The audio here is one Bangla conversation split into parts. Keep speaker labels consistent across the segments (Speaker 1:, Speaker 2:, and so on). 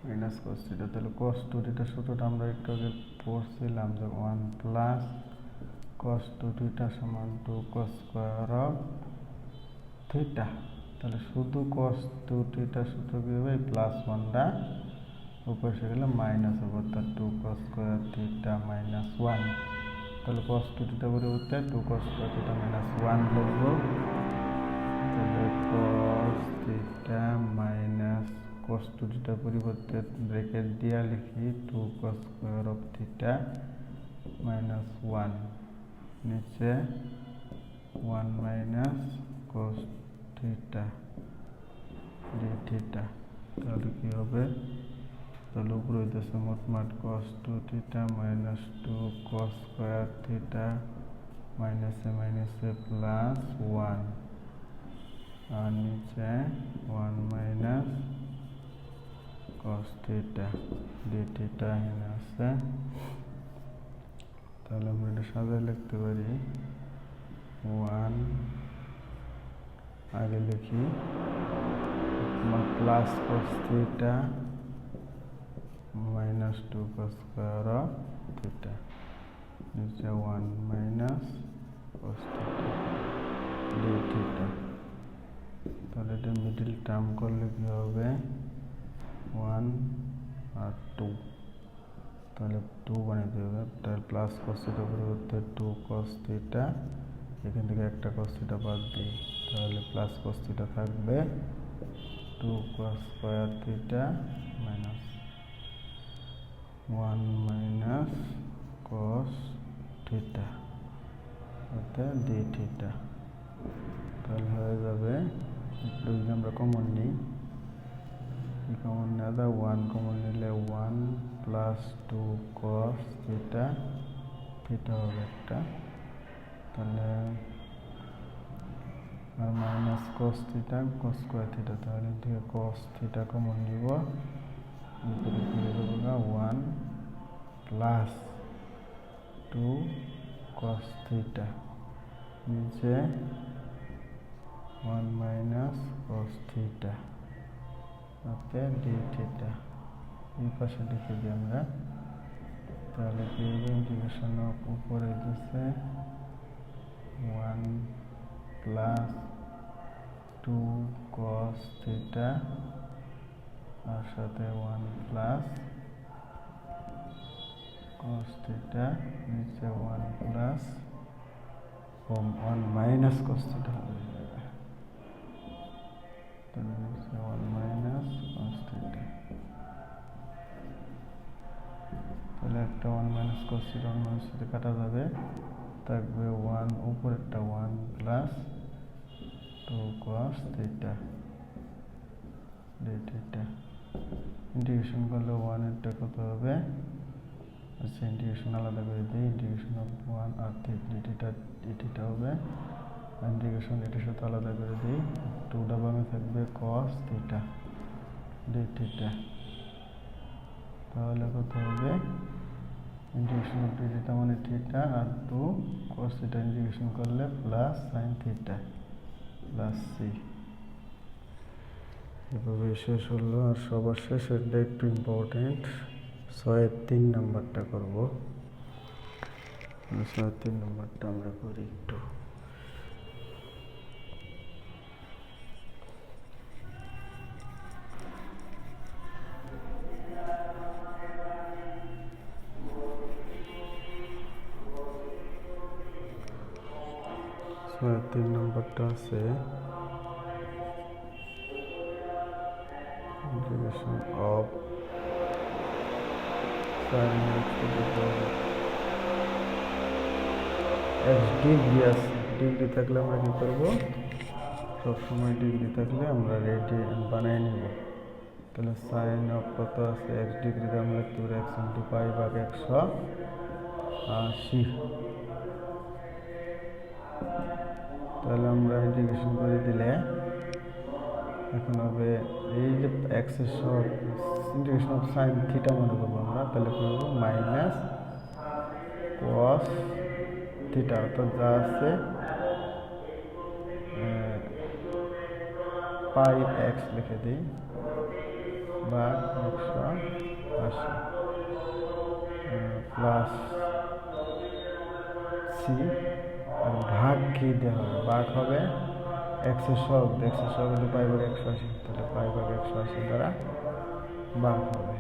Speaker 1: Minus cos theta. তাহলে কস টু থিটার সূত্রটা আমরা একটু আগে পড়ছিলাম যে 1 প্লাস কস টু থিটা সমান 2 কস স্কোয়ার অফ থিটা। তাহলে শুধু কস টু থিটার সূত্র কী হবে, এই প্লাস ওয়ানটা উপরে এসে গেলে মাইনাস হবে, অর্থাৎ 2 কস স্কোয়ার থিটা মাইনাস 1। তাহলে কস টু থিটা পরিবর্তে 2 কস স্কোয়ার থিটা মাইনাস 1 লিখব। তাহলে cos theta minus cos two থিটার পরিবর্তে ব্র্যাকেট দিয়া লিখি 2 cos square of theta minus 1, নিচে 1 minus cos theta d theta. তাহলে কী হবে, তাহলে উপরে হইতেছে মোটমাট cos two theta minus 2 cos square theta মাইনাসে মাইনাসে প্লাস 1, আর নিচে 1 minus cos theta d theta এখানে আছে। তাহলে আমরা এটা সাজায় লিখতে পারি 1 আগে লিখি plus cos theta minus 2 cos square of theta, নিচে 1 minus cos theta d theta. তাহলে এটা মিডিল টার্ম করলে কী হবে, 1 আর 2, তাহলে 2 বানাইতে হবে। তাহলে প্লাস কস থিটা পরিবর্তে 2 কস থিটা, এখান থেকে একটা কস থিটা বাদ দিই, তাহলে প্লাস কস থিটা থাকবে 2 cos square theta minus 1 minus cos theta অর্থাৎ ডি থিটা। তাহলে হয়ে যাবে, একটু যদি আমরা কমন নিই, কমন নেওয়া যায় 1 কমন নিলে 1 প্লাস 2 কস থিটা, থিটা হবে একটা, তাহলে আর minus cos theta cos square theta, তাহলে থেকে কস থিটা কমন নিব, উপরে ফিরে দেবো না 1 প্লাস 2 কস থিটা, নিচে 1 minus cos theta okay D theta. এই পাশে লিখে দিই আমরা, তাহলে কি হবে, ইন্টিগ্রেশন অফ উপরে দিচ্ছে 1 প্লাস 2 কস থিটা আর সাথে 1 প্লাস কস থিটা, নিচে 1 প্লাস 1 মাইনাস কস থিটা হয়ে যাবে, তাহলে নিচে 1 মাইনাস কস থিটা। তাহলে একটা 1 minus cos theta 1 minus theta কাটা যাবে, থাকবে 1 উপরেরটা 1 plus 2 cos theta d theta. Integration করলে 1 এরটা কত হবে, আচ্ছা ইন্টিগ্রেশন আলাদা করে দিই, ইন্টিগ্রেশন অফ 1 আর ডি থিটা ডি থিটা হবে, ইন্টিগ্রেশন এটার সাথে আলাদা করে দিই, 2 ডাবামে থাকবে কস থিটা ডি থিটা। তাহলে কত হবে, ইন্টিগ্রেশন অফ ডি থিটা মানে থিটা আর 2 কস থিটা ইন্টিগ্রেশন করলে plus sine theta plus c. এভাবে শেষ হলো। আর সবার শেষেরটা একটু ইম্পর্টেন্ট, 6-3 নাম্বারটা করব। 6-3 নাম্বারটা আমরা করি একটু। তিন নম্বরটা আছে integration of sin x to the power x degree আছে, ডিগ্রি থাকলে আমরা কি করব, সবসময় ডিগ্রি থাকলে আমরা রেডিয়ান বানিয়ে নিব। তাহলে সাইন অফ কত আছে, x ডিগ্রিতে আমরা লিখতে পারি x ইন্টু পাই ভাগ 180। তাহলে আমরা ইন্টিগ্রেশন করে দিলে এখন হবে এই যে এক্স এর সব ইন্টিগ্রেশন অফ সাইন থিটা মনে করবো আমরা, তাহলে কি হবে মাইনাস কস থিটা, অর্থাৎ যা আছে পাই এক্স লিখে দিই ভাগ 180 প্লাস সি আর ভাগ কি দেওয়া হবে, ভাগ হবে এক্সের সহগ হলে পাই ভাগ 180, তাহলে পাই ভাগ 180 দ্বারা ভাগ হবে।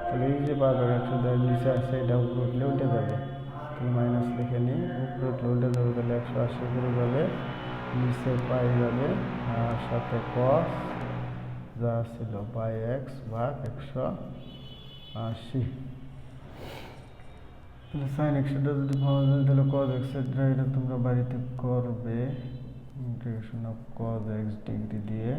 Speaker 1: তাহলে এই যে পাই ভাগ 100 দ্বারা নিচে আছে এটা উপরে উঠলে উঠে যাবে, তাহলে মাইনাস লিখে নিই, উপরে উঠলে উঠে যাবে, তাহলে 180 উপরে যাবে, নিচে পাই যাবে আর সাথে কস যা ছিল পাই এক্স ভাগ 180। তাহলে সাইন এক্সটা যদি পাওয়া যায় তাহলে কজ এক্সেট্রা এটা তোমরা বাড়িতে করবে, integration of cos x degree দিয়ে